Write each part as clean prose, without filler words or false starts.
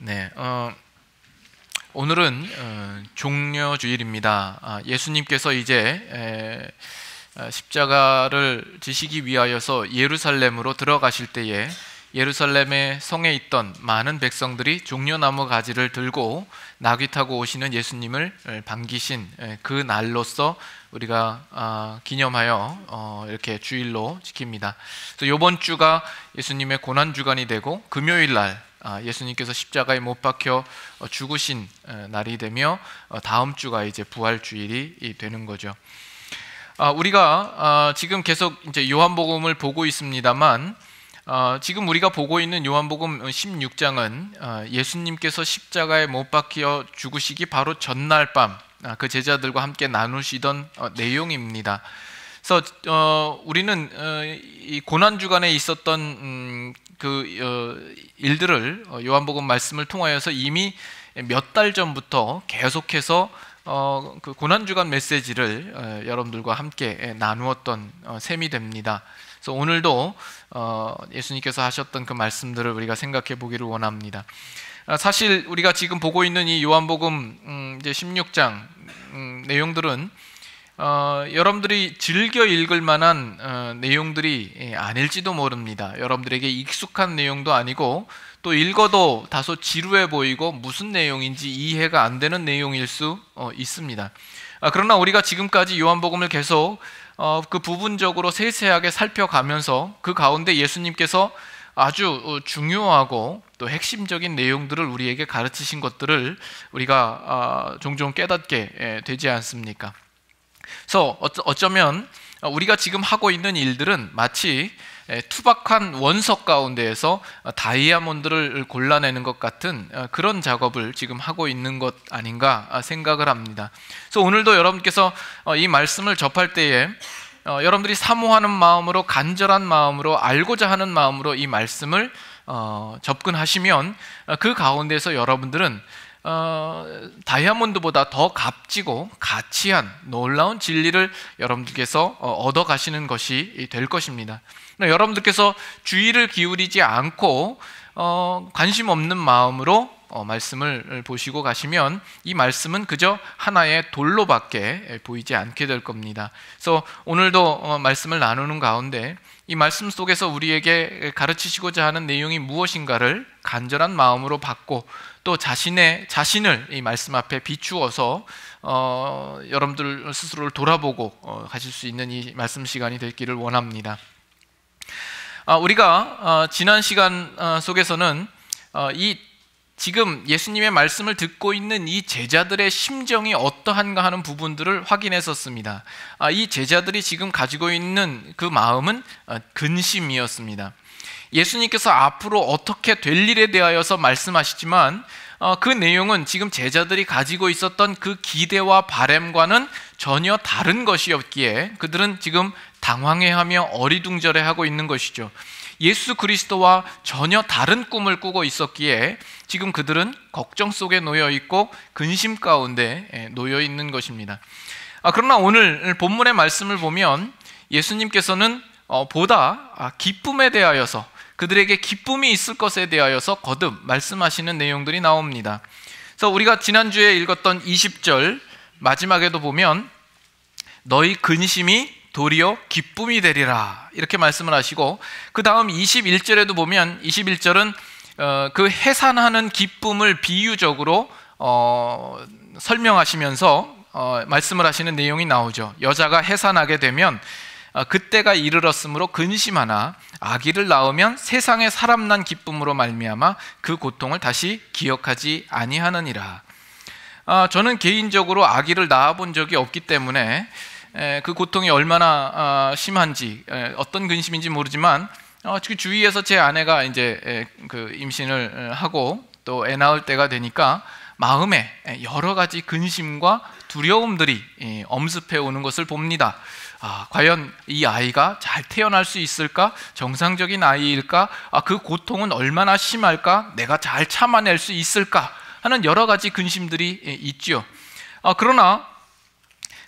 네, 오늘은 종려주일입니다. 예수님께서 이제 십자가를 지시기 위하여서 예루살렘으로 들어가실 때에 예루살렘의 성에 있던 많은 백성들이 종려나무 가지를 들고 나귀 타고 오시는 예수님을 반기신 그 날로서 우리가 기념하여 이렇게 주일로 지킵니다. 그래서 이번 주가 예수님의 고난주간이 되고 금요일 날 예수님께서 십자가에 못 박혀 죽으신 날이 되며 다음 주가 이제 부활주일이 되는 거죠. 우리가 지금 계속 이제 요한복음을 보고 있습니다만 지금 우리가 보고 있는 요한복음 16장은 예수님께서 십자가에 못 박혀 죽으시기 바로 전날 밤 그 제자들과 함께 나누시던 내용입니다. 그래서 우리는 이 고난주간에 있었던 그 일들을 요한복음 말씀을 통하여서 이미 몇 달 전부터 계속해서 그 고난주간 메시지를 여러분들과 함께 나누었던 셈이 됩니다. 그래서 오늘도 예수님께서 하셨던 그 말씀들을 우리가 생각해 보기를 원합니다. 사실 우리가 지금 보고 있는 이 요한복음 이제 16장 내용들은 여러분들이 즐겨 읽을 만한 내용들이 아닐지도 모릅니다. 여러분들에게 익숙한 내용도 아니고 또 읽어도 다소 지루해 보이고 무슨 내용인지 이해가 안 되는 내용일 수 있습니다. 그러나 우리가 지금까지 요한복음을 계속 그 부분적으로 세세하게 살펴가면서 그 가운데 예수님께서 아주 중요하고 또 핵심적인 내용들을 우리에게 가르치신 것들을 우리가 종종 깨닫게 되지 않습니까? 그래서 어쩌면 우리가 지금 하고 있는 일들은 마치 투박한 원석 가운데에서 다이아몬드를 골라내는 것 같은 그런 작업을 지금 하고 있는 것 아닌가 생각을 합니다. 그래서 오늘도 여러분께서 이 말씀을 접할 때에 여러분들이 사모하는 마음으로, 간절한 마음으로, 알고자 하는 마음으로 이 말씀을 접근하시면 그 가운데서 여러분들은 다이아몬드보다 더 값지고 가치한 놀라운 진리를 여러분들께서 얻어가시는 것이 될 것입니다. 여러분들께서 주의를 기울이지 않고 관심 없는 마음으로 말씀을 보시고 가시면 이 말씀은 그저 하나의 돌로밖에 보이지 않게 될 겁니다. 그래서 오늘도 말씀을 나누는 가운데 이 말씀 속에서 우리에게 가르치시고자 하는 내용이 무엇인가를 간절한 마음으로 받고 또 자신을 이 말씀 앞에 비추어서 여러분들 스스로를 돌아보고 가실 수 있는 이 말씀 시간이 되기를 원합니다. 우리가 지난 시간 속에서는 이 지금 예수님의 말씀을 듣고 있는 이 제자들의 심정이 어떠한가 하는 부분들을 확인했었습니다. 이 제자들이 지금 가지고 있는 그 마음은 근심이었습니다. 예수님께서 앞으로 어떻게 될 일에 대하여서 말씀하시지만 그 내용은 지금 제자들이 가지고 있었던 그 기대와 바람과는 전혀 다른 것이었기에 그들은 지금 당황해하며 어리둥절해하고 있는 것이죠. 예수 그리스도와 전혀 다른 꿈을 꾸고 있었기에 지금 그들은 걱정 속에 놓여 있고 근심 가운데 놓여 있는 것입니다. 그러나 오늘 본문의 말씀을 보면 예수님께서는 보다 기쁨에 대하여서, 그들에게 기쁨이 있을 것에 대하여서 거듭 말씀하시는 내용들이 나옵니다. 그래서 우리가 지난주에 읽었던 20절 마지막에도 보면 너희 근심이 도리어 기쁨이 되리라 이렇게 말씀을 하시고, 그 다음 21절에도 보면 21절은 그 해산하는 기쁨을 비유적으로 설명하시면서 말씀을 하시는 내용이 나오죠. 여자가 해산하게 되면 그때가 이르렀으므로 근심하나 아기를 낳으면 세상에 사람 난 기쁨으로 말미암아 그 고통을 다시 기억하지 아니하느니라. 저는 개인적으로 아기를 낳아본 적이 없기 때문에 그 고통이 얼마나 심한지, 어떤 근심인지 모르지만 주위에서 제 아내가 이제 그 임신을 하고 또 애 낳을 때가 되니까 마음에 여러 가지 근심과 두려움들이 엄습해 오는 것을 봅니다. 과연 이 아이가 잘 태어날 수 있을까? 정상적인 아이일까? 그 고통은 얼마나 심할까? 내가 잘 참아낼 수 있을까? 하는 여러 가지 근심들이 있죠. 그러나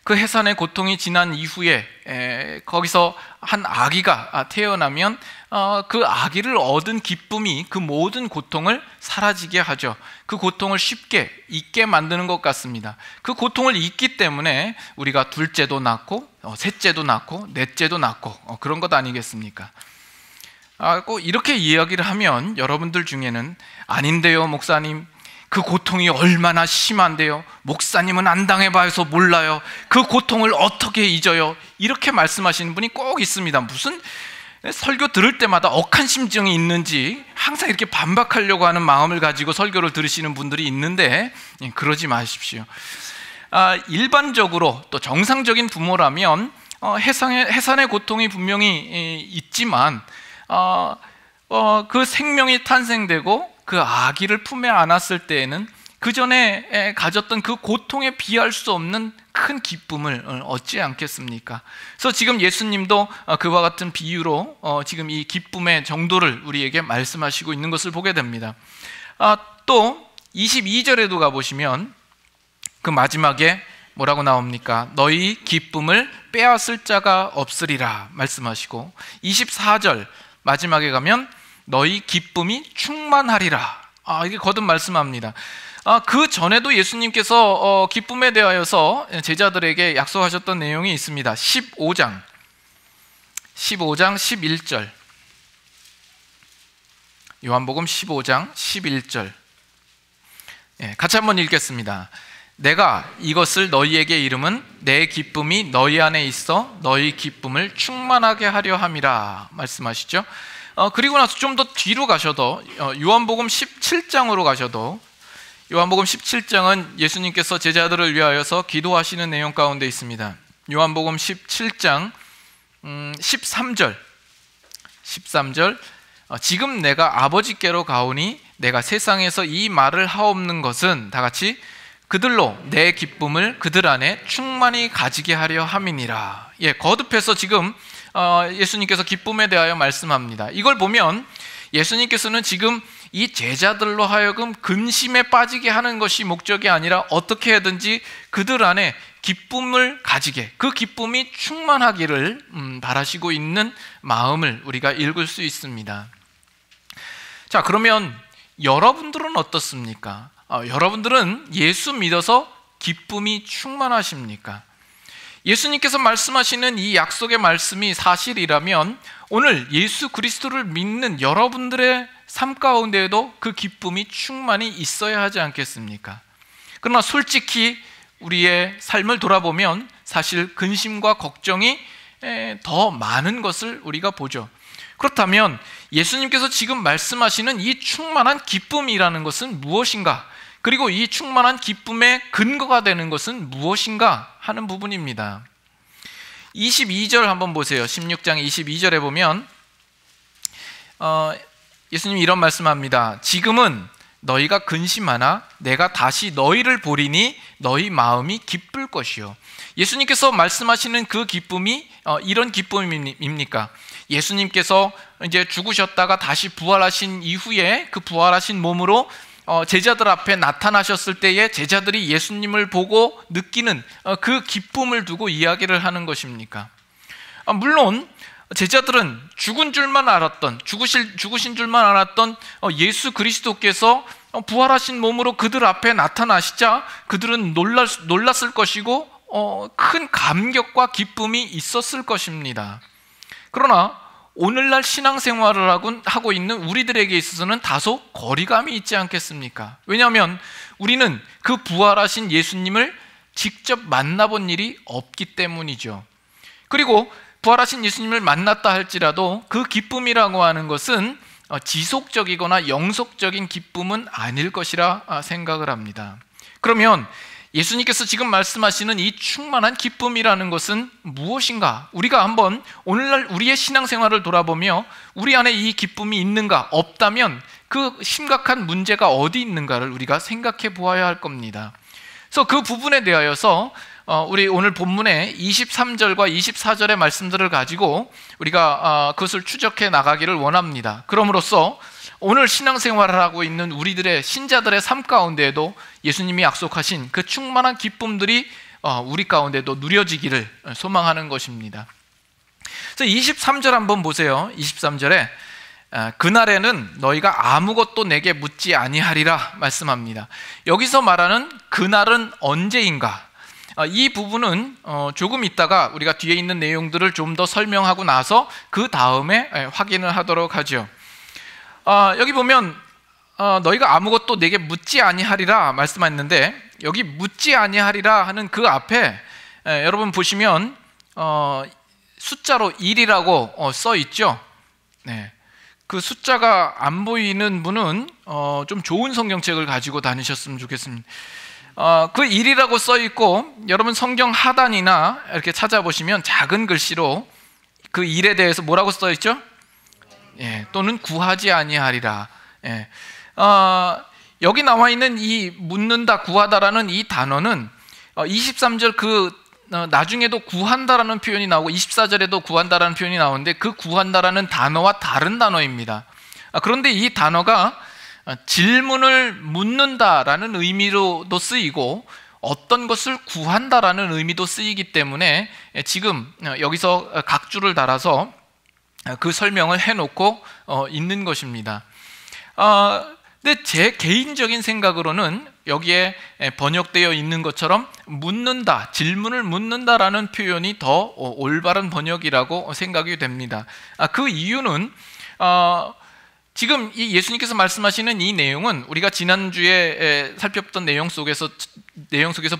그 해산의 고통이 지난 이후에 거기서 한 아기가 태어나면 그 아기를 얻은 기쁨이 그 모든 고통을 사라지게 하죠. 그 고통을 쉽게 잊게 만드는 것 같습니다. 그 고통을 잊기 때문에 우리가 둘째도 낳고 셋째도 낳고 넷째도 낳고 그런 것 아니겠습니까? 꼭 이렇게 이야기를 하면 여러분들 중에는 아닌데요 목사님, 그 고통이 얼마나 심한데요, 목사님은 안 당해봐서 몰라요, 그 고통을 어떻게 잊어요, 이렇게 말씀하시는 분이 꼭 있습니다. 무슨 설교 들을 때마다 억한 심정이 있는지 항상 이렇게 반박하려고 하는 마음을 가지고 설교를 들으시는 분들이 있는데 그러지 마십시오. 일반적으로 또 정상적인 부모라면 해산의 고통이 분명히 있지만 그 생명이 탄생되고 그 아기를 품에 안았을 때에는 그 전에 가졌던 그 고통에 비할 수 없는 큰 기쁨을 얻지 않겠습니까? 그래서 지금 예수님도 그와 같은 비유로 지금 이 기쁨의 정도를 우리에게 말씀하시고 있는 것을 보게 됩니다. 또 22절에도 가보시면 그 마지막에 뭐라고 나옵니까? 너희 기쁨을 빼앗을 자가 없으리라 말씀하시고, 24절 마지막에 가면 너희 기쁨이 충만하리라. 이게 거듭 말씀합니다. 그 전에도 예수님께서 기쁨에 대하여서 제자들에게 약속하셨던 내용이 있습니다. 15장 11절, 요한복음 15장 11절, 같이 한번 읽겠습니다. 내가 이것을 너희에게 이름은 내 기쁨이 너희 안에 있어 너희 기쁨을 충만하게 하려 함이라 말씀하시죠. 그리고 나서 좀 더 뒤로 가셔도 요한복음 17장으로 가셔도, 요한복음 17장은 예수님께서 제자들을 위하여서 기도하시는 내용 가운데 있습니다. 요한복음 17장 13절 지금 내가 아버지께로 가오니 내가 세상에서 이 말을 하옵는 것은, 다 같이, 그들로 내 기쁨을 그들 안에 충만히 가지게 하려 함이니라. 거듭해서 지금 예수님께서 기쁨에 대하여 말씀합니다. 이걸 보면 예수님께서는 지금 이 제자들로 하여금 근심에 빠지게 하는 것이 목적이 아니라 어떻게 하든지 그들 안에 기쁨을 가지게, 그 기쁨이 충만하기를 바라시고 있는 마음을 우리가 읽을 수 있습니다. 자, 그러면 여러분들은 어떻습니까? 여러분들은 예수 믿어서 기쁨이 충만하십니까? 예수님께서 말씀하시는 이 약속의 말씀이 사실이라면 오늘 예수 그리스도를 믿는 여러분들의 삶 가운데에도 그 기쁨이 충만히 있어야 하지 않겠습니까? 그러나 솔직히 우리의 삶을 돌아보면 사실 근심과 걱정이 더 많은 것을 우리가 보죠. 그렇다면 예수님께서 지금 말씀하시는 이 충만한 기쁨이라는 것은 무엇인가? 그리고 이 충만한 기쁨의 근거가 되는 것은 무엇인가 하는 부분입니다. 22절 한번 보세요. 16장 22절에 보면 예수님이 이런 말씀합니다. 지금은 너희가 근심하나 내가 다시 너희를 보리니 너희 마음이 기쁠 것이요. 예수님께서 말씀하시는 그 기쁨이 이런 기쁨입니까? 예수님께서 이제 죽으셨다가 다시 부활하신 이후에 그 부활하신 몸으로 제자들 앞에 나타나셨을 때에 제자들이 예수님을 보고 느끼는 그 기쁨을 두고 이야기를 하는 것입니까? 물론 제자들은 죽은 줄만 알았던, 죽으신 줄만 알았던 예수 그리스도께서 부활하신 몸으로 그들 앞에 나타나시자 그들은 놀랐을 것이고 큰 감격과 기쁨이 있었을 것입니다. 그러나 오늘날 신앙생활을 하고 있는 우리들에게 있어서는 다소 거리감이 있지 않겠습니까? 왜냐하면 우리는 그 부활하신 예수님을 직접 만나본 일이 없기 때문이죠. 그리고 부활하신 예수님을 만났다 할지라도 그 기쁨이라고 하는 것은 지속적이거나 영속적인 기쁨은 아닐 것이라 생각을 합니다. 그러면 예수님께서 지금 말씀하시는 이 충만한 기쁨이라는 것은 무엇인가? 우리가 한번 오늘날 우리의 신앙생활을 돌아보며 우리 안에 이 기쁨이 있는가, 없다면 그 심각한 문제가 어디 있는가를 우리가 생각해 보아야 할 겁니다. 그래서 그 부분에 대하여서 우리 오늘 본문의 23절과 24절의 말씀들을 가지고 우리가 그것을 추적해 나가기를 원합니다. 그럼으로써 오늘 신앙생활을 하고 있는 우리들의 신자들의 삶 가운데에도 예수님이 약속하신 그 충만한 기쁨들이 우리 가운데도 누려지기를 소망하는 것입니다. 그래서 23절 한번 보세요. 23절에 그날에는 너희가 아무것도 내게 묻지 아니하리라 말씀합니다. 여기서 말하는 그날은 언제인가? 이 부분은 조금 있다가 우리가 뒤에 있는 내용들을 좀 더 설명하고 나서 그 다음에 확인을 하도록 하죠. 여기 보면 너희가 아무것도 내게 묻지 아니하리라 말씀했는데, 여기 묻지 아니하리라 하는 그 앞에 여러분 보시면 숫자로 1이라고 써 있죠. 네. 그 숫자가 안 보이는 분은 좀 좋은 성경책을 가지고 다니셨으면 좋겠습니다. 그 1이라고 써 있고, 여러분 성경 하단이나 이렇게 찾아보시면 작은 글씨로 그 1에 대해서 뭐라고 써 있죠? 예, 또는 구하지 아니하리라. 예. 여기 나와 있는 이 묻는다, 구하다라는 이 단어는 23절 그 나중에도 구한다라는 표현이 나오고 24절에도 구한다라는 표현이 나오는데, 그 구한다라는 단어와 다른 단어입니다. 그런데 이 단어가 질문을 묻는다라는 의미로도 쓰이고 어떤 것을 구한다라는 의미도 쓰이기 때문에 지금 여기서 각주를 달아서 그 설명을 해놓고 있는 것입니다. 근데 제 개인적인 생각으로는 여기에 번역되어 있는 것처럼 묻는다, 질문을 묻는다라는 표현이 더 올바른 번역이라고 생각이 됩니다. 그 이유는 지금 이 예수님께서 말씀하시는 이 내용은 우리가 지난주에 살펴봤던 내용 속에서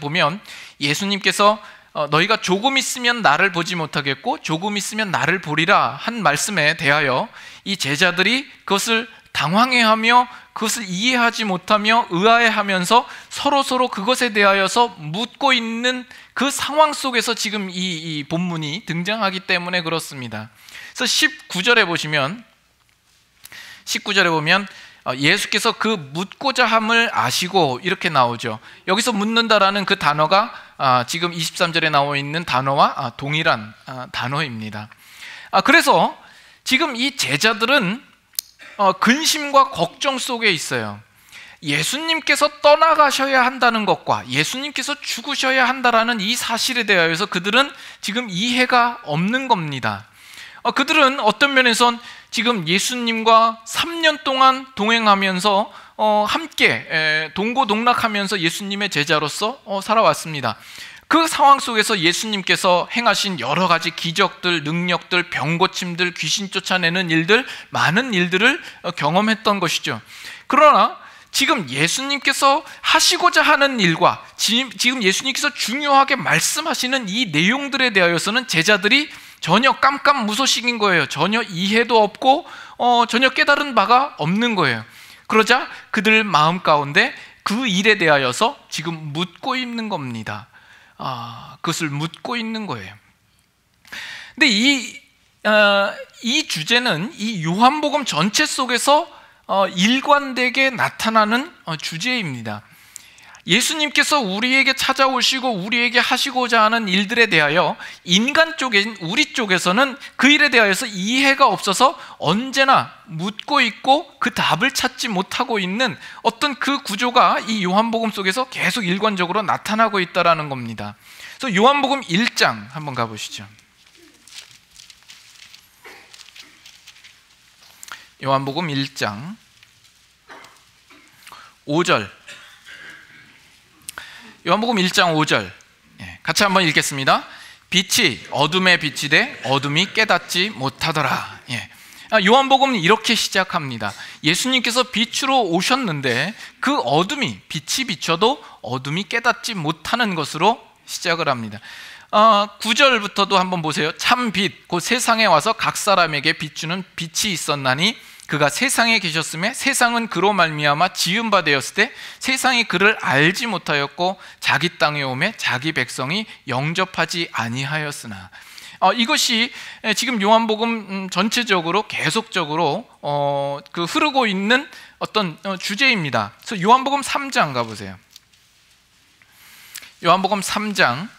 보면 예수님께서 너희가 조금 있으면 나를 보지 못하겠고 조금 있으면 나를 보리라 한 말씀에 대하여 이 제자들이 그것을 당황해하며 그것을 이해하지 못하며 의아해하면서 서로 그것에 대하여서 묻고 있는 그 상황 속에서 지금 이 본문이 등장하기 때문에 그렇습니다. 그래서 19절에 보면 예수께서 그 묻고자 함을 아시고 이렇게 나오죠. 여기서 묻는다라는 그 단어가 지금 23절에 나와 있는 단어와 동일한 단어입니다. 그래서 지금 이 제자들은 근심과 걱정 속에 있어요. 예수님께서 떠나가셔야 한다는 것과 예수님께서 죽으셔야 한다라는 이 사실에 대하여서 그들은 지금 이해가 없는 겁니다. 그들은 어떤 면에선 지금 예수님과 3년 동안 동행하면서 함께 동고동락하면서 예수님의 제자로서 살아왔습니다. 그 상황 속에서 예수님께서 행하신 여러 가지 기적들, 능력들, 병고침들, 귀신 쫓아내는 일들, 많은 일들을 경험했던 것이죠. 그러나 지금 예수님께서 하시고자 하는 일과 지금 예수님께서 중요하게 말씀하시는 이 내용들에 대하여서는 제자들이 전혀 깜깜무소식인 거예요. 전혀 이해도 없고 전혀 깨달은 바가 없는 거예요. 그러자 그들 마음 가운데 그 일에 대하여서 지금 묻고 있는 겁니다. 그것을 묻고 있는 거예요. 근데 이 주제는 이 요한복음 전체 속에서 일관되게 나타나는 주제입니다. 예수님께서 우리에게 찾아오시고 우리에게 하시고자 하는 일들에 대하여 인간 쪽인 우리 쪽에서는 그 일에 대하여서 이해가 없어서 언제나 묻고 있고 그 답을 찾지 못하고 있는 어떤 그 구조가 이 요한복음 속에서 계속 일관적으로 나타나고 있다는 겁니다. 그래서 요한복음 1장 한번 가보시죠. 요한복음 1장 5절. 요한복음 1장 5절 같이 한번 읽겠습니다. 빛이 어둠에 빛이 돼 어둠이 깨닫지 못하더라. 요한복음은 이렇게 시작합니다. 예수님께서 빛으로 오셨는데 그 어둠이 빛이 비춰도 어둠이 깨닫지 못하는 것으로 시작을 합니다. 9절부터도 한번 보세요. 참 빛 곧 세상에 와서 각 사람에게 비추는 빛이 있었나니 그가 세상에 계셨음에 세상은 그로 말미암아 지은 바 되었을 때 세상이 그를 알지 못하였고 자기 땅에 오매 자기 백성이 영접하지 아니하였으나. 이것이 지금 요한복음 전체적으로 계속적으로 그 흐르고 있는 어떤 주제입니다. 그래서 요한복음 3장 가보세요. 요한복음 3장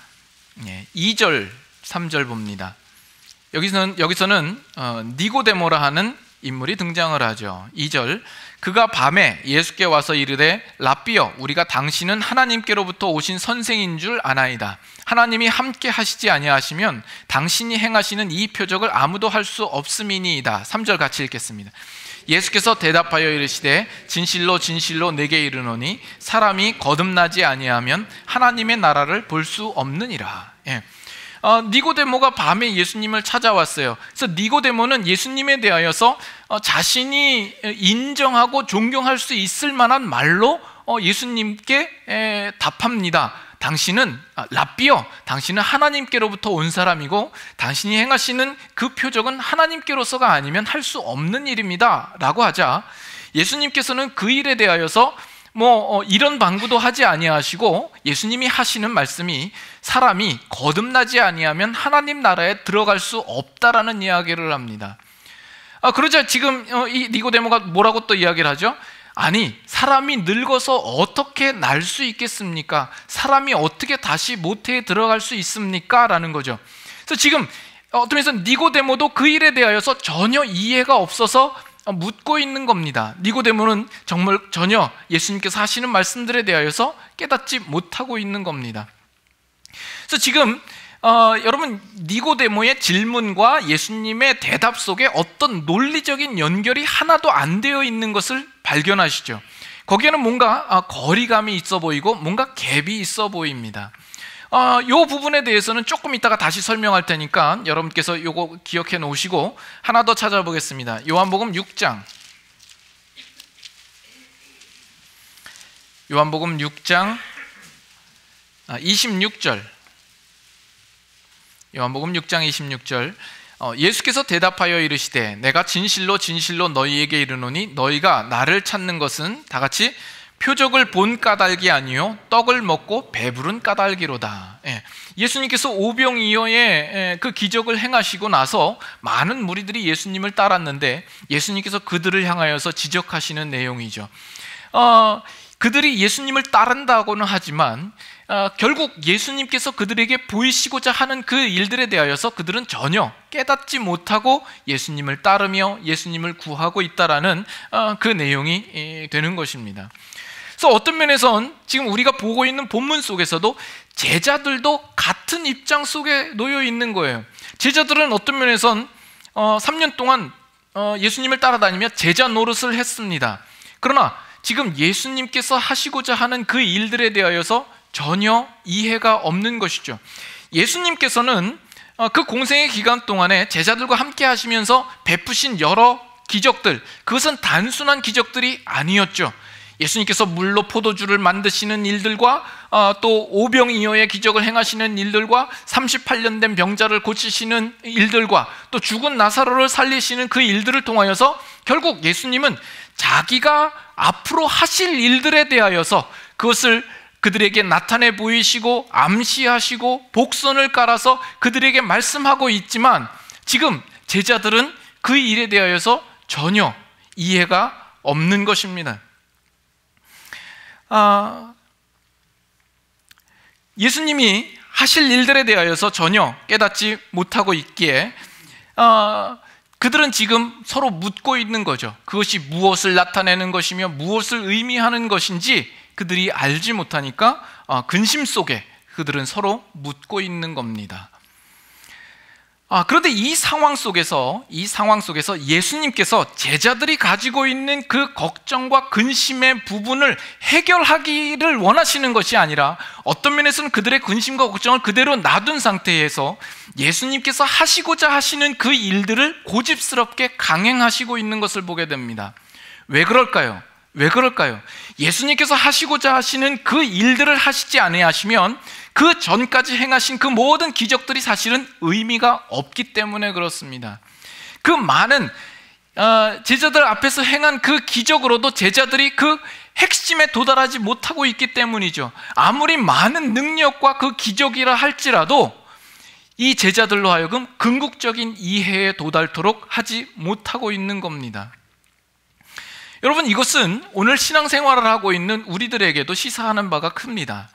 2절 3절 봅니다. 여기서는 니고데모라 하는 인물이 등장을 하죠. 2절, 그가 밤에 예수께 와서 이르되 랍비여, 우리가 당신은 하나님께로부터 오신 선생인 줄 아나이다. 하나님이 함께 하시지 아니하시면 당신이 행하시는 이 표적을 아무도 할 수 없음이니이다. 3절 같이 읽겠습니다. 예수께서 대답하여 이르시되 진실로 진실로 내게 이르노니 사람이 거듭나지 아니하면 하나님의 나라를 볼 수 없느니라. 니고데모가 밤에 예수님을 찾아왔어요. 그래서 니고데모는 예수님에 대하여서 자신이 인정하고 존경할 수 있을 만한 말로 예수님께 답합니다. 당신은 랍비여, 당신은 하나님께로부터 온 사람이고 당신이 행하시는 그 표적은 하나님께로서가 아니면 할 수 없는 일입니다 라고 하자, 예수님께서는 그 일에 대하여서 이런 방구도 하지 아니하시고 예수님이 하시는 말씀이 사람이 거듭나지 아니하면 하나님 나라에 들어갈 수 없다라는 이야기를 합니다. 그러자 지금 이 니고데모가 뭐라고 또 이야기를 하죠? 아니, 사람이 늙어서 어떻게 날 수 있겠습니까? 사람이 어떻게 다시 모태에 들어갈 수 있습니까? 라는 거죠. 그래서 지금 어떤 면에서 니고데모도 그 일에 대하여서 전혀 이해가 없어서 묻고 있는 겁니다. 니고데모는 정말 전혀 예수님께서 하시는 말씀들에 대하여서 깨닫지 못하고 있는 겁니다. 그래서 지금 여러분, 니고데모의 질문과 예수님의 대답 속에 어떤 논리적인 연결이 하나도 안 되어 있는 것을 발견하시죠. 거기에는 뭔가 거리감이 있어 보이고 뭔가 갭이 있어 보입니다. 이 부분에 대해서는 조금 이따가 다시 설명할 테니까 여러분께서 이거 기억해 놓으시고 하나 더 찾아보겠습니다. 요한복음 6장, 요한복음 6장 26절, 요한복음 6장 26절, 예수께서 대답하여 이르시되 내가 진실로 진실로 너희에게 이르노니 너희가 나를 찾는 것은 다 같이 표적을 본 까닭이 아니요 떡을 먹고 배부른 까닭이로다. 예수님께서 오병이어의 그 기적을 행하시고 나서 많은 무리들이 예수님을 따랐는데 예수님께서 그들을 향하여서 지적하시는 내용이죠. 그들이 예수님을 따른다고는 하지만 결국 예수님께서 그들에게 보이시고자 하는 그 일들에 대하여서 그들은 전혀 깨닫지 못하고 예수님을 따르며 예수님을 구하고 있다라는 그 내용이 되는 것입니다. 그래서 어떤 면에선 지금 우리가 보고 있는 본문 속에서도 제자들도 같은 입장 속에 놓여 있는 거예요. 제자들은 어떤 면에선 3년 동안 예수님을 따라다니며 제자 노릇을 했습니다. 그러나 지금 예수님께서 하시고자 하는 그 일들에 대하여서 전혀 이해가 없는 것이죠. 예수님께서는 그 공생의 기간 동안에 제자들과 함께 하시면서 베푸신 여러 기적들, 그것은 단순한 기적들이 아니었죠. 예수님께서 물로 포도주를 만드시는 일들과 또 오병이어의 기적을 행하시는 일들과 38년 된 병자를 고치시는 일들과 또 죽은 나사로를 살리시는 그 일들을 통하여서 결국 예수님은 자기가 앞으로 하실 일들에 대하여서 그것을 그들에게 나타내 보이시고 암시하시고 복선을 깔아서 그들에게 말씀하고 있지만 지금 제자들은 그 일에 대하여서 전혀 이해가 없는 것입니다. 예수님이 하실 일들에 대하여서 전혀 깨닫지 못하고 있기에 그들은 지금 서로 묻고 있는 거죠. 그것이 무엇을 나타내는 것이며 무엇을 의미하는 것인지 그들이 알지 못하니까 근심 속에 그들은 서로 묻고 있는 겁니다. 그런데 이 상황 속에서 예수님께서 제자들이 가지고 있는 그 걱정과 근심의 부분을 해결하기를 원하시는 것이 아니라 어떤 면에서는 그들의 근심과 걱정을 그대로 놔둔 상태에서 예수님께서 하시고자 하시는 그 일들을 고집스럽게 강행하시고 있는 것을 보게 됩니다. 왜 그럴까요? 예수님께서 하시고자 하시는 그 일들을 하시지 아니하시면 그 전까지 행하신 그 모든 기적들이 사실은 의미가 없기 때문에 그렇습니다. 그 많은 제자들 앞에서 행한 그 기적으로도 제자들이 그 핵심에 도달하지 못하고 있기 때문이죠. 아무리 많은 능력과 그 기적이라 할지라도 이 제자들로 하여금 궁극적인 이해에 도달토록 하지 못하고 있는 겁니다. 여러분, 이것은 오늘 신앙생활을 하고 있는 우리들에게도 시사하는 바가 큽니다.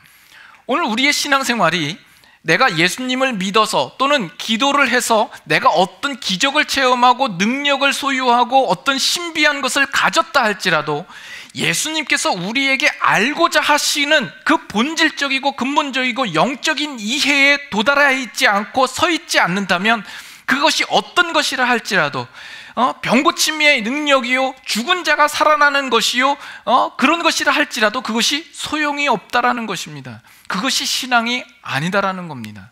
오늘 우리의 신앙생활이 내가 예수님을 믿어서 또는 기도를 해서 내가 어떤 기적을 체험하고 능력을 소유하고 어떤 신비한 것을 가졌다 할지라도 예수님께서 우리에게 알고자 하시는 그 본질적이고 근본적이고 영적인 이해에 도달해 있지 않고 서 있지 않는다면, 그것이 어떤 것이라 할지라도 병고침의 능력이요, 죽은 자가 살아나는 것이요, 그런 것이라 할지라도 그것이 소용이 없다라는 것입니다. 그것이 신앙이 아니다라는 겁니다.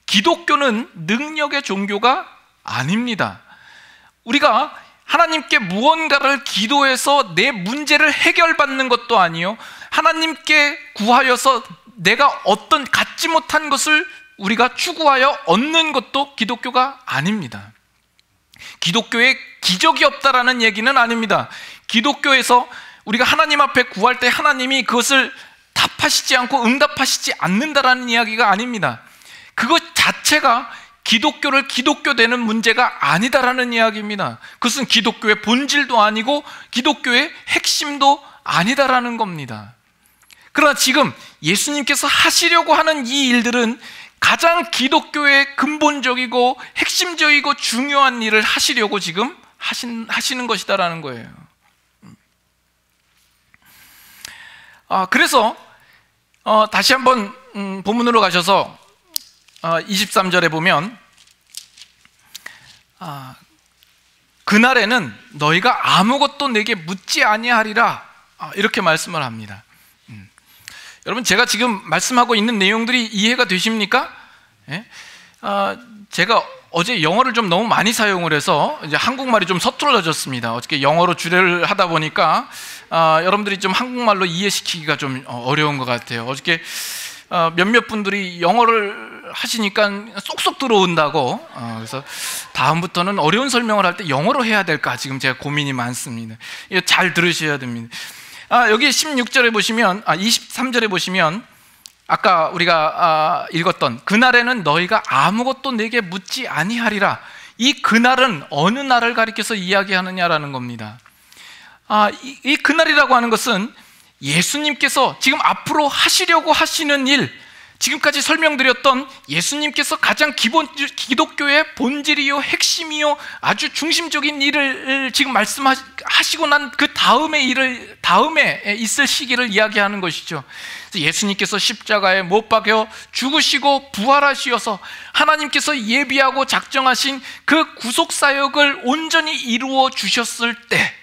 기독교는 능력의 종교가 아닙니다. 우리가 하나님께 무언가를 기도해서 내 문제를 해결받는 것도 아니요, 하나님께 구하여서 내가 어떤 갖지 못한 것을 우리가 추구하여 얻는 것도 기독교가 아닙니다. 기독교에 기적이 없다라는 얘기는 아닙니다. 기독교에서 우리가 하나님 앞에 구할 때 하나님이 그것을 답하시지 않고 응답하시지 않는다라는 이야기가 아닙니다. 그것 자체가 기독교를 기독교되는 문제가 아니다라는 이야기입니다. 그것은 기독교의 본질도 아니고 기독교의 핵심도 아니다라는 겁니다. 그러나 지금 예수님께서 하시려고 하는 이 일들은 가장 기독교의 근본적이고 핵심적이고 중요한 일을 하시려고 지금 하시는 것이다라는 거예요. 그래서 다시 한번 본문으로 가셔서 23절에 보면 그날에는 너희가 아무것도 내게 묻지 아니하리라, 이렇게 말씀을 합니다. 여러분, 제가 지금 말씀하고 있는 내용들이 이해가 되십니까? 예? 제가 어제 영어를 좀 너무 많이 사용을 해서 이제 한국말이 좀 서툴러졌습니다. 어저께 영어로 주례를 하다 보니까 여러분들이 좀 한국말로 이해시키기가 좀 어려운 것 같아요. 어저께 몇몇 분들이 영어를 하시니까 쏙쏙 들어온다고, 그래서 다음부터는 어려운 설명을 할 때 영어로 해야 될까 지금 제가 고민이 많습니다. 이거 잘 들으셔야 됩니다. 여기 16절에 보시면, 23절에 보시면 아까 우리가 읽었던 그날에는 너희가 아무것도 내게 묻지 아니하리라, 이 그날은 어느 날을 가리켜서 이야기하느냐라는 겁니다. 이 그날이라고 하는 것은 예수님께서 지금 앞으로 하시려고 하시는 일, 지금까지 설명드렸던 예수님께서 가장 기독교의 본질이요, 핵심이요, 아주 중심적인 일을 지금 말씀하시고 난 그 다음에 있을 시기를 이야기하는 것이죠. 예수님께서 십자가에 못 박혀 죽으시고 부활하시어서 하나님께서 예비하고 작정하신 그 구속사역을 온전히 이루어 주셨을 때,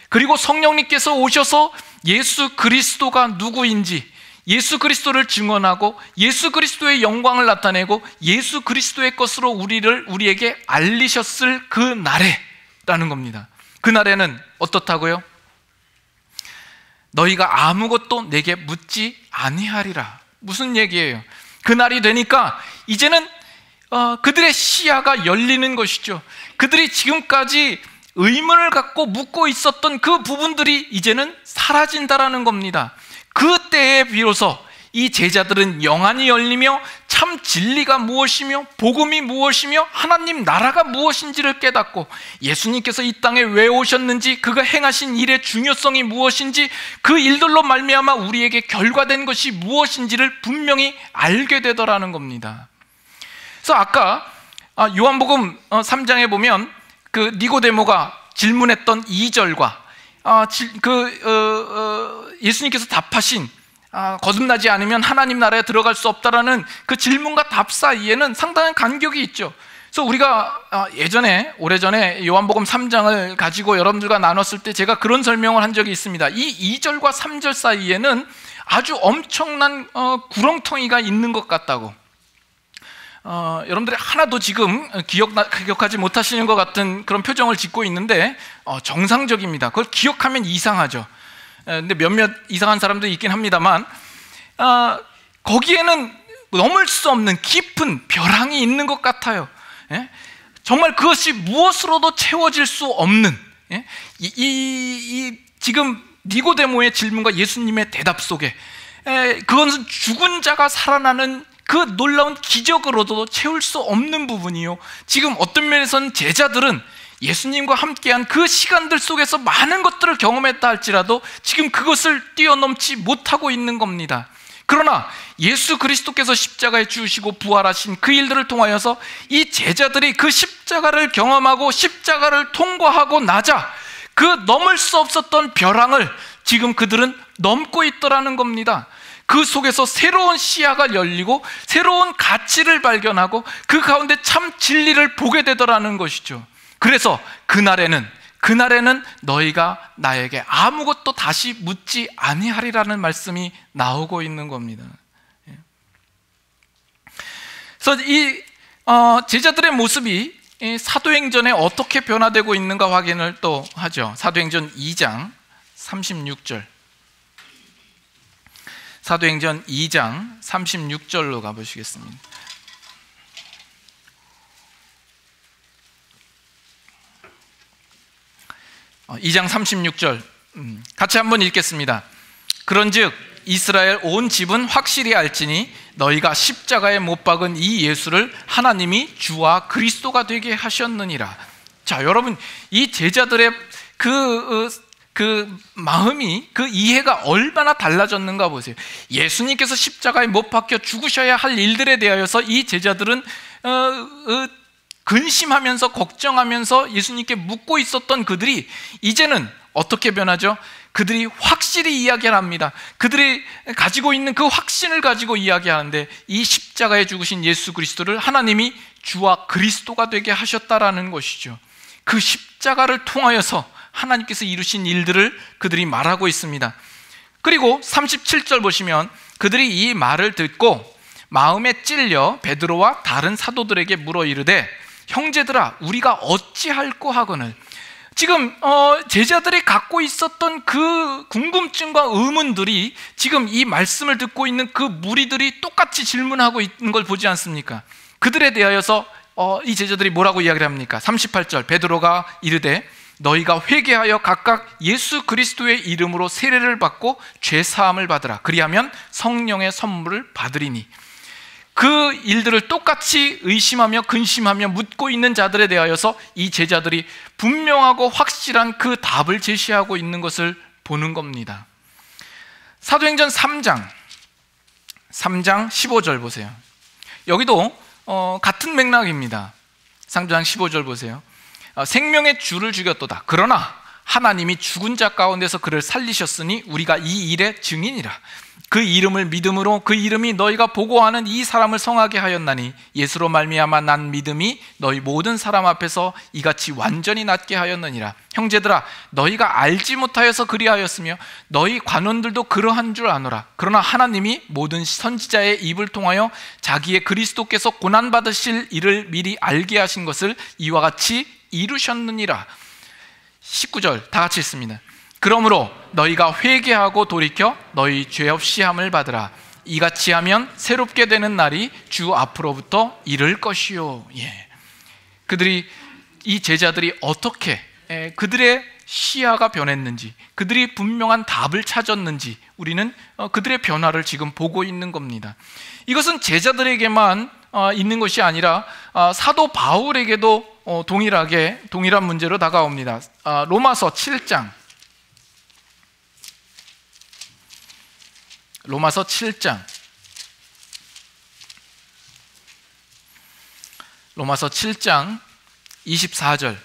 그리고 성령님께서 오셔서 예수 그리스도가 누구인지 예수 그리스도를 증언하고 예수 그리스도의 영광을 나타내고 예수 그리스도의 것으로 우리에게 알리셨을 그 날에라는 겁니다. 그 날에는 어떻다고요? 너희가 아무것도 내게 묻지 아니하리라. 무슨 얘기예요? 그 날이 되니까 이제는 그들의 시야가 열리는 것이죠. 그들이 지금까지 의문을 갖고 묻고 있었던 그 부분들이 이제는 사라진다라는 겁니다. 그때에 비로소 이 제자들은 영안이 열리며 참 진리가 무엇이며 복음이 무엇이며 하나님 나라가 무엇인지를 깨닫고 예수님께서 이 땅에 왜 오셨는지, 그가 행하신 일의 중요성이 무엇인지, 그 일들로 말미암아 우리에게 결과된 것이 무엇인지를 분명히 알게 되더라는 겁니다. 그래서 아까 요한복음 3장에 보면 그 니고데모가 질문했던 2절과 예수님께서 답하신 거듭나지 않으면 하나님 나라에 들어갈 수 없다라는 그 질문과 답 사이에는 상당한 간격이 있죠. 그래서 우리가 오래전에 요한복음 3장을 가지고 여러분들과 나눴을 때 제가 그런 설명을 한 적이 있습니다. 이 2절과 3절 사이에는 아주 엄청난 구렁텅이가 있는 것 같다고. 여러분들이 하나도 지금 기억하지 못하시는 것 같은 그런 표정을 짓고 있는데 정상적입니다. 그걸 기억하면 이상하죠. 근데 몇몇 이상한 사람도 있긴 합니다만 거기에는 넘을 수 없는 깊은 벼랑이 있는 것 같아요. 정말 그것이 무엇으로도 채워질 수 없는, 지금 니고데모의 질문과 예수님의 대답 속에 그것은 죽은 자가 살아나는 그 놀라운 기적으로도 채울 수 없는 부분이요, 지금 어떤 면에서는 제자들은 예수님과 함께한 그 시간들 속에서 많은 것들을 경험했다 할지라도 지금 그것을 뛰어넘지 못하고 있는 겁니다. 그러나 예수 그리스도께서 십자가에 죽으시고 부활하신 그 일들을 통하여서 이 제자들이 그 십자가를 경험하고 십자가를 통과하고 나자 그 넘을 수 없었던 벼랑을 지금 그들은 넘고 있더라는 겁니다. 그 속에서 새로운 시야가 열리고 새로운 가치를 발견하고 그 가운데 참 진리를 보게 되더라는 것이죠. 그래서 그날에는 너희가 나에게 아무것도 다시 묻지 아니하리라는 말씀이 나오고 있는 겁니다. 그래서 이 제자들의 모습이 사도행전에 어떻게 변화되고 있는가 확인을 또 하죠. 사도행전 2장 36절, 사도행전 2장 36절로 가보시겠습니다. 2장 36절 같이 한번 읽겠습니다. 그런즉 이스라엘 온 집은 확실히 알지니 너희가 십자가에 못 박은 이 예수를 하나님이 주와 그리스도가 되게 하셨느니라. 자, 여러분, 이 제자들의 그 마음이, 그 이해가 얼마나 달라졌는가 보세요. 예수님께서 십자가에 못 박혀 죽으셔야 할 일들에 대하여서 이 제자들은 근심하면서 걱정하면서 예수님께 묻고 있었던 그들이 이제는 어떻게 변하죠? 그들이 확실히 이야기를 합니다. 그들이 가지고 있는 그 확신을 가지고 이야기하는데 이 십자가에 죽으신 예수 그리스도를 하나님이 주와 그리스도가 되게 하셨다라는 것이죠. 그 십자가를 통하여서 하나님께서 이루신 일들을 그들이 말하고 있습니다. 그리고 37절 보시면 그들이 이 말을 듣고 마음에 찔려 베드로와 다른 사도들에게 물어 이르되 형제들아 우리가 어찌할꼬 하거늘. 지금 제자들이 갖고 있었던 그 궁금증과 의문들이 지금 이 말씀을 듣고 있는 그 무리들이 똑같이 질문하고 있는 걸 보지 않습니까? 그들에 대하여서 이 제자들이 뭐라고 이야기를 합니까? 38절 베드로가 이르되 너희가 회개하여 각각 예수 그리스도의 이름으로 세례를 받고 죄 사함을 받으라. 그리하면 성령의 선물을 받으리니. 그 일들을 똑같이 의심하며 근심하며 묻고 있는 자들에 대하여서 이 제자들이 분명하고 확실한 그 답을 제시하고 있는 것을 보는 겁니다. 사도행전 3장 15절 보세요. 여기도 같은 맥락입니다. 3장 15절 보세요. 생명의 주를 죽였도다. 그러나 하나님이 죽은 자 가운데서 그를 살리셨으니 우리가 이 일의 증인이라. 그 이름을 믿음으로 그 이름이 너희가 보고하는 이 사람을 성하게 하였나니 예수로 말미암아 난 믿음이 너희 모든 사람 앞에서 이같이 완전히 낫게 하였느니라. 형제들아 너희가 알지 못하여서 그리하였으며 너희 관원들도 그러한 줄 아노라. 그러나 하나님이 모든 선지자의 입을 통하여 자기의 그리스도께서 고난받으실 일을 미리 알게 하신 것을 이와 같이 이루셨느니라. 19절 다 같이 읽습니다. 그러므로 너희가 회개하고 돌이켜 너희 죄 없이 함을 받으라. 이같이 하면 새롭게 되는 날이 주 앞으로부터 이를 것이요. 이 제자들이 어떻게 그들의 시야가 변했는지, 그들이 분명한 답을 찾았는지 우리는 그들의 변화를 지금 보고 있는 겁니다. 이것은 제자들에게만 있는 것이 아니라 사도 바울에게도 동일한 문제로 다가옵니다. 로마서 7장 24절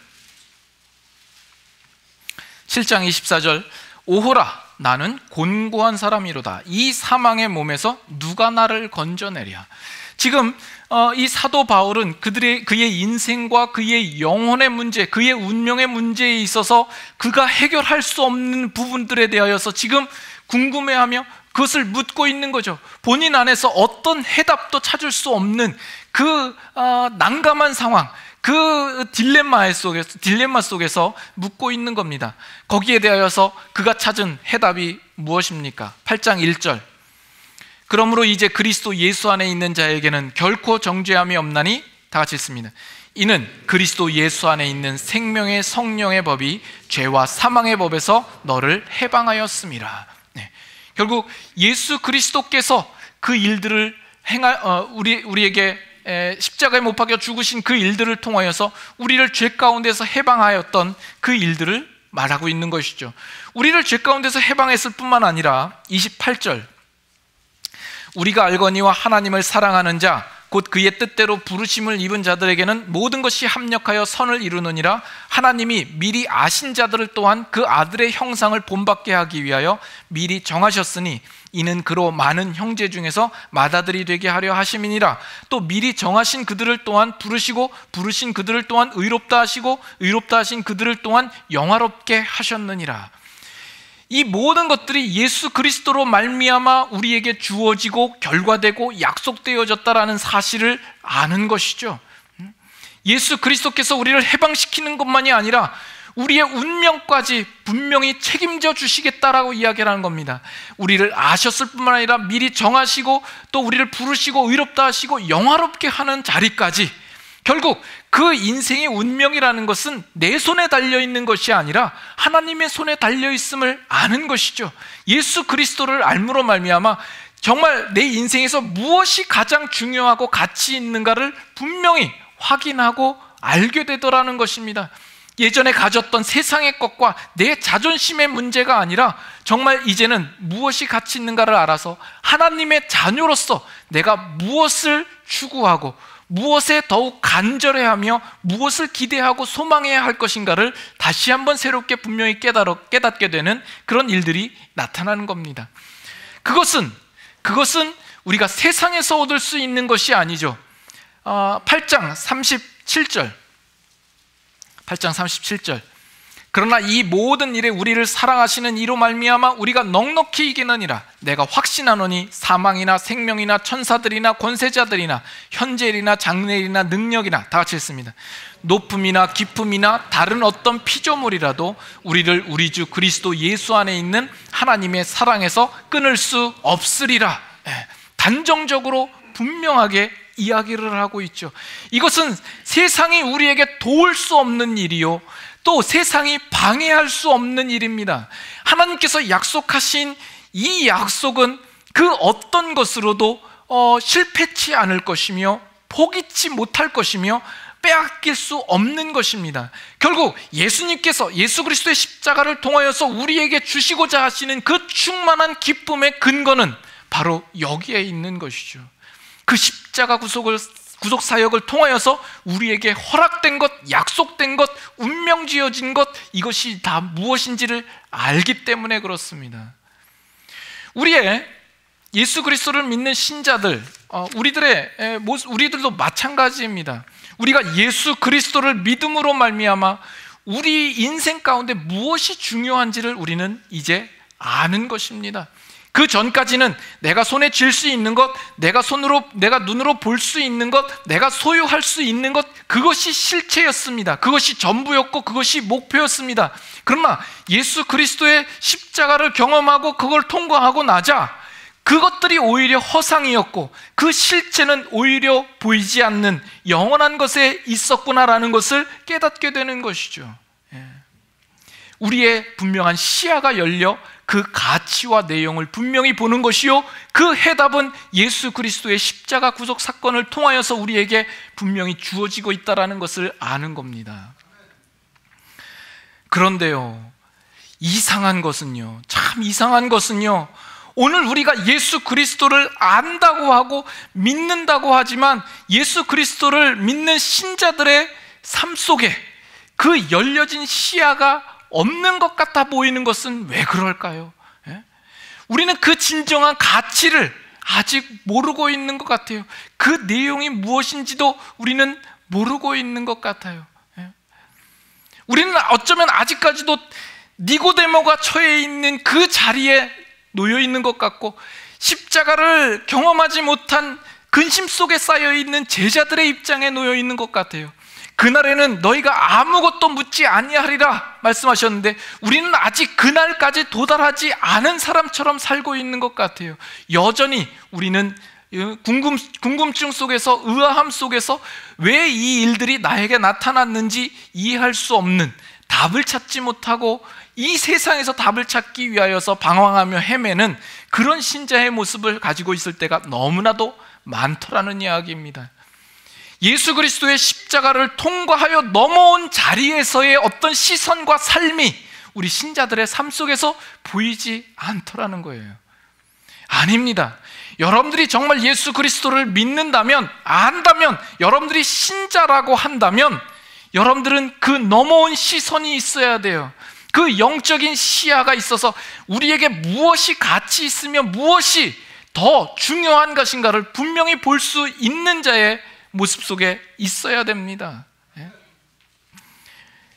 7장 24절 오호라 나는 곤고한 사람이로다. 이 사망의 몸에서 누가 나를 건져내랴. 지금 이 사도 바울은 그의 인생과 그의 영혼의 문제, 그의 운명의 문제에 있어서 그가 해결할 수 없는 부분들에 대하여서 지금 궁금해하며 그것을 묻고 있는 거죠. 본인 안에서 어떤 해답도 찾을 수 없는 그 난감한 상황, 그 딜레마 속에서 묻고 있는 겁니다. 거기에 대하여서 그가 찾은 해답이 무엇입니까? 8장 1절 그러므로 이제 그리스도 예수 안에 있는 자에게는 결코 정죄함이 없나니 다 같이 읽습니다. 이는 그리스도 예수 안에 있는 생명의 성령의 법이 죄와 사망의 법에서 너를 해방하였음이라. 결국 예수 그리스도께서 그 일들을 우리에게 십자가에 못 박혀 죽으신 그 일들을 통하여서 우리를 죄 가운데서 해방하였던 그 일들을 말하고 있는 것이죠. 우리를 죄 가운데서 해방했을 뿐만 아니라 28절 우리가 알거니와 하나님을 사랑하는 자 곧 그의 뜻대로 부르심을 입은 자들에게는 모든 것이 합력하여 선을 이루느니라. 하나님이 미리 아신 자들을 또한 그 아들의 형상을 본받게 하기 위하여 미리 정하셨으니 이는 그로 많은 형제 중에서 맏아들이 되게 하려 하심이니라. 또 미리 정하신 그들을 또한 부르시고 부르신 그들을 또한 의롭다 하시고 의롭다 하신 그들을 또한 영화롭게 하셨느니라. 이 모든 것들이 예수 그리스도로 말미암아 우리에게 주어지고 결과되고 약속되어졌다라는 사실을 아는 것이죠. 예수 그리스도께서 우리를 해방시키는 것만이 아니라 우리의 운명까지 분명히 책임져 주시겠다라고 이야기하는 겁니다. 우리를 아셨을 뿐만 아니라 미리 정하시고 또 우리를 부르시고 의롭다 하시고 영화롭게 하는 자리까지, 결국 그 인생의 운명이라는 것은 내 손에 달려있는 것이 아니라 하나님의 손에 달려있음을 아는 것이죠. 예수 그리스도를 알므로 말미암아 정말 내 인생에서 무엇이 가장 중요하고 가치 있는가를 분명히 확인하고 알게 되더라는 것입니다. 예전에 가졌던 세상의 것과 내 자존심의 문제가 아니라 정말 이제는 무엇이 가치 있는가를 알아서 하나님의 자녀로서 내가 무엇을 추구하고 무엇에 더욱 간절해하며 무엇을 기대하고 소망해야 할 것인가를 다시 한번 새롭게 분명히 깨닫게 되는 그런 일들이 나타나는 겁니다. 그것은 우리가 세상에서 얻을 수 있는 것이 아니죠. 8장 37절 그러나 이 모든 일에 우리를 사랑하시는 이로 말미암아 우리가 넉넉히 이기느니라. 내가 확신하노니 사망이나 생명이나 천사들이나 권세자들이나 현재일이나 장래일이나 능력이나, 다 같이 읽습니다. 높음이나 깊음이나 다른 어떤 피조물이라도 우리를 우리 주 그리스도 예수 안에 있는 하나님의 사랑에서 끊을 수 없으리라. 단정적으로 분명하게 이야기를 하고 있죠. 이것은 세상이 우리에게 도울 수 없는 일이요 또 세상이 방해할 수 없는 일입니다. 하나님께서 약속하신 이 약속은 그 어떤 것으로도 실패치 않을 것이며 포기치 못할 것이며 빼앗길 수 없는 것입니다. 결국 예수님께서 예수 그리스도의 십자가를 통하여서 우리에게 주시고자 하시는 그 충만한 기쁨의 근거는 바로 여기에 있는 것이죠. 그 십자가 구속 사역을 통하여서 우리에게 허락된 것, 약속된 것, 운명 지어진 것, 이것이 다 무엇인지를 알기 때문에 그렇습니다. 우리의 예수 그리스도를 믿는 신자들, 우리들도 마찬가지입니다. 우리가 예수 그리스도를 믿음으로 말미암아 우리 인생 가운데 무엇이 중요한지를 우리는 이제 아는 것입니다. 그 전까지는 내가 손에 쥘 수 있는 것, 내가 눈으로 볼 수 있는 것, 내가 소유할 수 있는 것, 그것이 실체였습니다. 그것이 전부였고 그것이 목표였습니다. 그러나 예수 그리스도의 십자가를 경험하고 그걸 통과하고 나자 그것들이 오히려 허상이었고 그 실체는 오히려 보이지 않는 영원한 것에 있었구나라는 것을 깨닫게 되는 것이죠. 우리의 분명한 시야가 열려 그 가치와 내용을 분명히 보는 것이요, 그 해답은 예수 그리스도의 십자가 구속 사건을 통하여서 우리에게 분명히 주어지고 있다는 것을 아는 겁니다. 그런데요, 참 이상한 것은요, 오늘 우리가 예수 그리스도를 안다고 하고 믿는다고 하지만 예수 그리스도를 믿는 신자들의 삶 속에 그 열려진 시야가 없는 것 같아 보이는 것은 왜 그럴까요? 우리는 그 진정한 가치를 아직 모르고 있는 것 같아요. 그 내용이 무엇인지도 우리는 모르고 있는 것 같아요. 우리는 어쩌면 아직까지도 니고데모가 처해 있는 그 자리에 놓여 있는 것 같고, 십자가를 경험하지 못한 근심 속에 쌓여 있는 제자들의 입장에 놓여 있는 것 같아요. 그날에는 너희가 아무것도 묻지 아니하리라 말씀하셨는데 우리는 아직 그날까지 도달하지 않은 사람처럼 살고 있는 것 같아요. 여전히 우리는 궁금증 속에서, 의아함 속에서 왜 이 일들이 나에게 나타났는지 이해할 수 없는, 답을 찾지 못하고 이 세상에서 답을 찾기 위하여서 방황하며 헤매는 그런 신자의 모습을 가지고 있을 때가 너무나도 많더라는 이야기입니다. 예수 그리스도의 십자가를 통과하여 넘어온 자리에서의 어떤 시선과 삶이 우리 신자들의 삶 속에서 보이지 않더라는 거예요. 아닙니다. 여러분들이 정말 예수 그리스도를 믿는다면, 안다면, 여러분들이 신자라고 한다면 여러분들은 그 넘어온 시선이 있어야 돼요. 그 영적인 시야가 있어서 우리에게 무엇이 가치 있으며 무엇이 더 중요한 것인가를 분명히 볼 수 있는 자의 모습 속에 있어야 됩니다.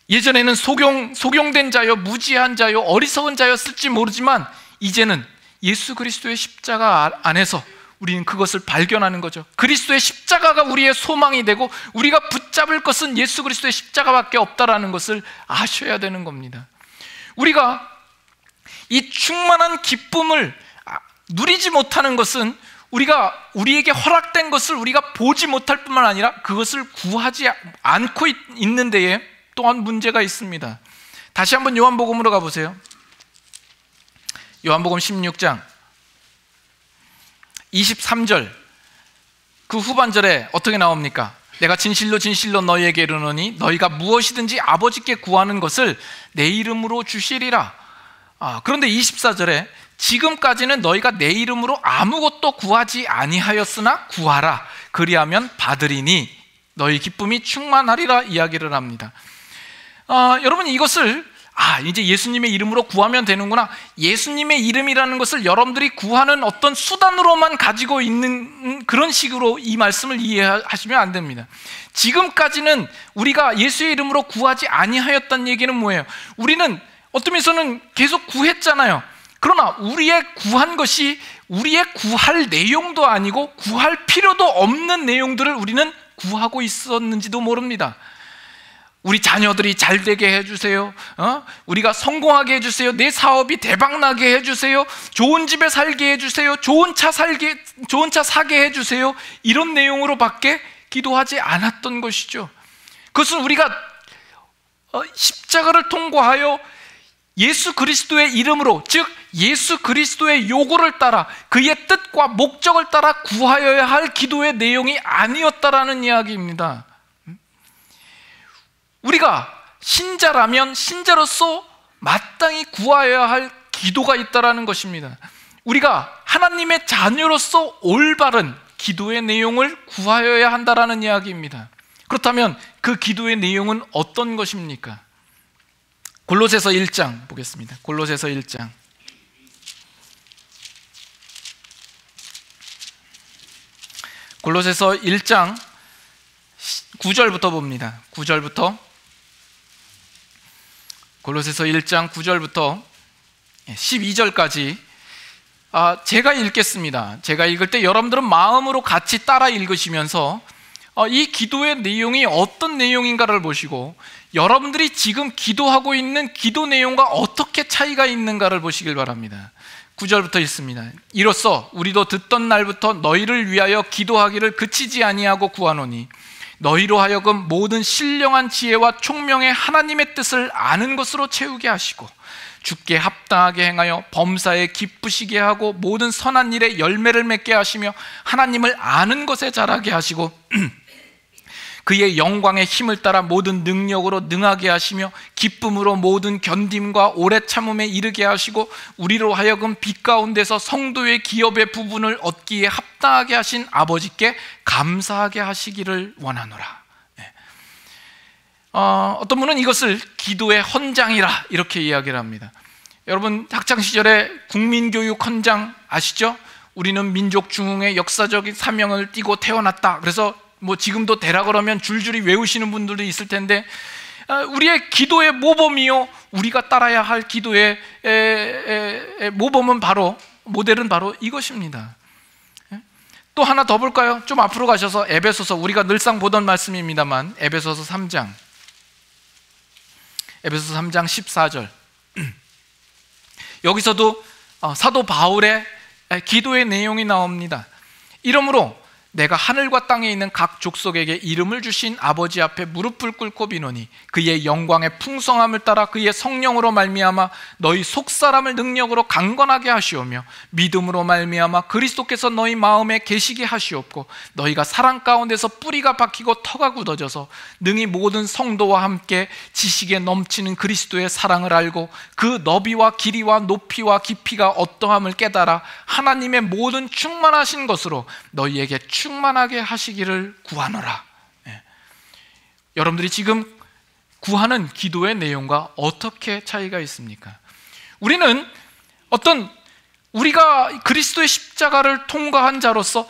예전에는 속용된 자요, 무지한 자요, 어리석은 자였을지 모르지만 이제는 예수 그리스도의 십자가 안에서 우리는 그것을 발견하는 거죠. 그리스도의 십자가가 우리의 소망이 되고 우리가 붙잡을 것은 예수 그리스도의 십자가밖에 없다라는 것을 아셔야 되는 겁니다. 우리가 이 충만한 기쁨을 누리지 못하는 것은 우리에게 허락된 것을 우리가 보지 못할 뿐만 아니라 그것을 구하지 않고 있는 데에 또한 문제가 있습니다. 다시 한번 요한복음으로 가보세요. 요한복음 16장 23절 그 후반절에 어떻게 나옵니까? 내가 진실로 진실로 너희에게 이르노니 너희가 무엇이든지 아버지께 구하는 것을 내 이름으로 주시리라. 그런데 24절에 지금까지는 너희가 내 이름으로 아무것도 구하지 아니하였으나 구하라. 그리하면 받으리니 너희 기쁨이 충만하리라 이야기를 합니다. 여러분, 이것을 이제 예수님의 이름으로 구하면 되는구나, 예수님의 이름이라는 것을 여러분들이 구하는 어떤 수단으로만 가지고 있는 그런 식으로 이 말씀을 이해하시면 안 됩니다. 지금까지는 우리가 예수의 이름으로 구하지 아니하였다는 얘기는 뭐예요? 우리는 어떤 면에서는 계속 구했잖아요. 그러나 우리의 구한 것이 우리의 구할 내용도 아니고 구할 필요도 없는 내용들을 우리는 구하고 있었는지도 모릅니다. 우리 자녀들이 잘 되게 해주세요. 우리가 성공하게 해주세요. 내 사업이 대박나게 해주세요. 좋은 집에 살게 해주세요. 좋은 차 사게 해주세요. 이런 내용으로밖에 기도하지 않았던 것이죠. 그것은 우리가 십자가를 통과하여 예수 그리스도의 이름으로, 즉 예수 그리스도의 요구를 따라 그의 뜻과 목적을 따라 구하여야 할 기도의 내용이 아니었다라는 이야기입니다. 우리가 신자라면 신자로서 마땅히 구하여야 할 기도가 있다라는 것입니다. 우리가 하나님의 자녀로서 올바른 기도의 내용을 구하여야 한다라는 이야기입니다. 그렇다면 그 기도의 내용은 어떤 것입니까? 골로새서 1장 보겠습니다. 골로새서 1장 골로새서 1장 9절부터 봅니다. 9절부터 골로새서 1장 9절부터 12절까지 제가 읽겠습니다. 제가 읽을 때 여러분들은 마음으로 같이 따라 읽으시면서 이 기도의 내용이 어떤 내용인가를 보시고 여러분들이 지금 기도하고 있는 기도 내용과 어떻게 차이가 있는가를 보시길 바랍니다. 9절부터 읽습니다. 이로써 우리도 듣던 날부터 너희를 위하여 기도하기를 그치지 아니하고 구하노니 너희로 하여금 모든 신령한 지혜와 총명의 하나님의 뜻을 아는 것으로 채우게 하시고 주께 합당하게 행하여 범사에 기쁘시게 하고 모든 선한 일에 열매를 맺게 하시며 하나님을 아는 것에 자라게 하시고 그의 영광의 힘을 따라 모든 능력으로 능하게 하시며 기쁨으로 모든 견딤과 오래 참음에 이르게 하시고 우리로 하여금 빛 가운데서 성도의 기업의 부분을 얻기에 합당하게 하신 아버지께 감사하게 하시기를 원하노라. 어떤 분은 이것을 기도의 헌장이라 이렇게 이야기를 합니다. 여러분, 학창시절에 국민교육 헌장 아시죠? 우리는 민족 중흥의 역사적인 사명을 띠고 태어났다. 그래서 지금도 되라 그러면 줄줄이 외우시는 분들도 있을 텐데, 우리의 기도의 모범이요, 우리가 따라야 할 기도의 모범은 모델은 바로 이것입니다. 또 하나 더 볼까요? 좀 앞으로 가셔서 에베소서, 우리가 늘상 보던 말씀입니다만 에베소서 3장 14절 여기서도 사도 바울의 기도의 내용이 나옵니다. 이러므로 내가 하늘과 땅에 있는 각 족속에게 이름을 주신 아버지 앞에 무릎을 꿇고 비노니 그의 영광의 풍성함을 따라 그의 성령으로 말미암아 너희 속사람을 능력으로 강건하게 하시오며 믿음으로 말미암아 그리스도께서 너희 마음에 계시게 하시옵고 너희가 사랑 가운데서 뿌리가 박히고 터가 굳어져서 능히 모든 성도와 함께 지식에 넘치는 그리스도의 사랑을 알고 그 너비와 길이와 높이와 깊이가 어떠함을 깨달아 하나님의 모든 충만하신 것으로 너희에게 충만하게 하시기를 구하노라. 여러분들이 지금 구하는 기도의 내용과 어떻게 차이가 있습니까? 우리는 우리가 그리스도의 십자가를 통과한 자로서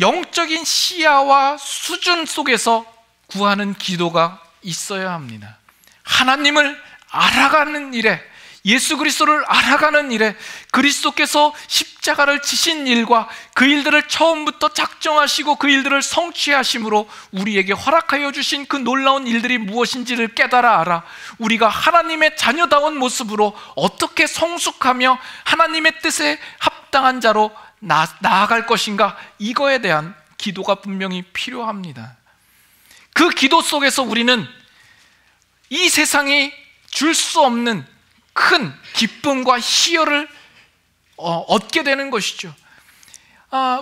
영적인 시야와 수준 속에서 구하는 기도가 있어야 합니다. 하나님을 알아가는 일에, 예수 그리스도를 알아가는 일에 그리스도께서 십자가를 지신 일과 그 일들을 처음부터 작정하시고 그 일들을 성취하심으로 우리에게 허락하여 주신 그 놀라운 일들이 무엇인지를 깨달아 알아 우리가 하나님의 자녀다운 모습으로 어떻게 성숙하며 하나님의 뜻에 합당한 자로 나아갈 것인가, 이거에 대한 기도가 분명히 필요합니다. 그 기도 속에서 우리는 이 세상이 줄 수 없는 큰 기쁨과 희열을 얻게 되는 것이죠.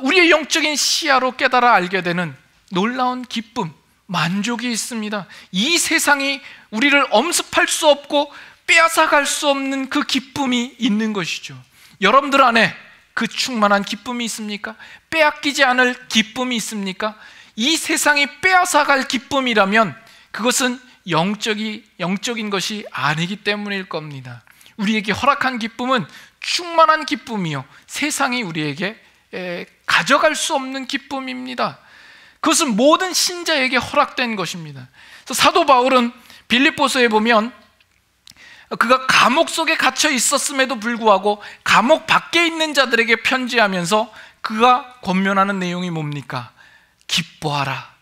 우리의 영적인 시야로 깨달아 알게 되는 놀라운 기쁨, 만족이 있습니다. 이 세상이 우리를 엄습할 수 없고 빼앗아갈 수 없는 그 기쁨이 있는 것이죠. 여러분들 안에 그 충만한 기쁨이 있습니까? 빼앗기지 않을 기쁨이 있습니까? 이 세상이 빼앗아갈 기쁨이라면 그것은 영적인 것이 아니기 때문일 겁니다. 우리에게 허락한 기쁨은 충만한 기쁨이요, 세상이 우리에게 가져갈 수 없는 기쁨입니다. 그것은 모든 신자에게 허락된 것입니다. 그래서 사도 바울은 빌립보서에 보면 그가 감옥 속에 갇혀 있었음에도 불구하고 감옥 밖에 있는 자들에게 편지하면서 그가 권면하는 내용이 뭡니까? 기뻐하라,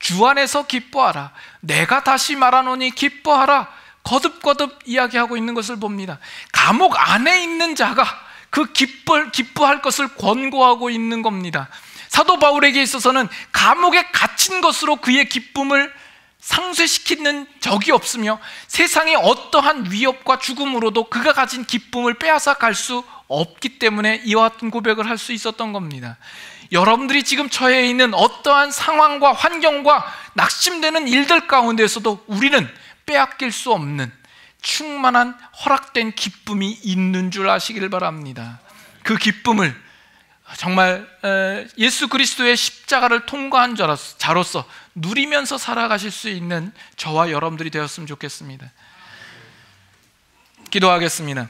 주 안에서 기뻐하라, 내가 다시 말하노니 기뻐하라, 거듭거듭 이야기하고 있는 것을 봅니다. 감옥 안에 있는 자가 그 기뻐할 것을 권고하고 있는 겁니다. 사도 바울에게 있어서는 감옥에 갇힌 것으로 그의 기쁨을 상쇄시키는 적이 없으며 세상의 어떠한 위협과 죽음으로도 그가 가진 기쁨을 빼앗아 갈 수 없기 때문에 이와 같은 고백을 할 수 있었던 겁니다. 여러분들이 지금 처해 있는 어떠한 상황과 환경과 낙심되는 일들 가운데서도 우리는 빼앗길 수 없는 충만한 허락된 기쁨이 있는 줄 아시길 바랍니다. 그 기쁨을 정말 예수 그리스도의 십자가를 통과한 자로서 누리면서 살아가실 수 있는 저와 여러분들이 되었으면 좋겠습니다. 기도하겠습니다.